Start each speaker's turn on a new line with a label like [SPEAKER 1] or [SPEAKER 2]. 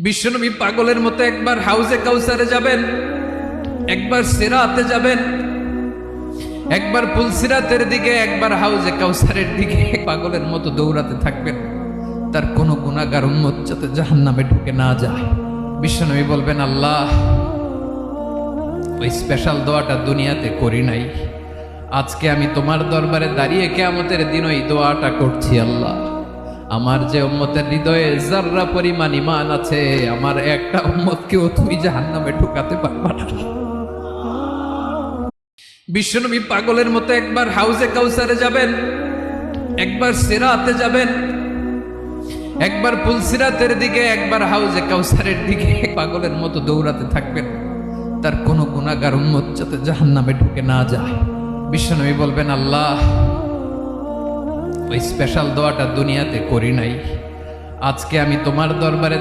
[SPEAKER 1] বিশ্বনবী পাগলের মতো একবার হাউজে কাউসারে যাবেন, একবার সিরাতে যাবেন, একবার পুলসিরাতের দিকে, একবার হাউজে কাউসারের দিকে পাগলের মতো দৌড়াতে থাকবেন। তার কোনো গুনাহগার উম্মত যাতে জাহান্নামে ঢুকে না যায়। বিশ্বনবী বলবেন, আল্লাহ, ওই স্পেশাল দোয়াটা দুনিয়াতে করি নাই, আজকে আমি তোমার দরবারে দাঁড়িয়ে কিয়ামতের দিন ওই দোয়াটা করছি। আল্লাহ, আমার যে উম্মতের হৃদয়ে যাররা পরিমাণ ঈমান আছে, আমার একটা উম্মতকেও তুই জাহান্নামে ঢুকাতে পারবা না। বিশ্বনবী পাগলের মতো একবার হাউজে কাউসারে যাবেন, একবার সিরাতে যাবেন, একবার পুলসিরাতের দিকে, একবার হাউজে কাউসারের দিকে পাগলের মতো দৌড়াতে থাকবেন। তার কোনো গুনাহগার উম্মত যাতে জাহান্নামে ঢুকে না যায়। বিশ্বনবী বলবেন, আল্লাহ, ওই স্পেশাল দোয়াটা দুনিয়াতে করি নাই, আজকে আমি তোমার দরবারে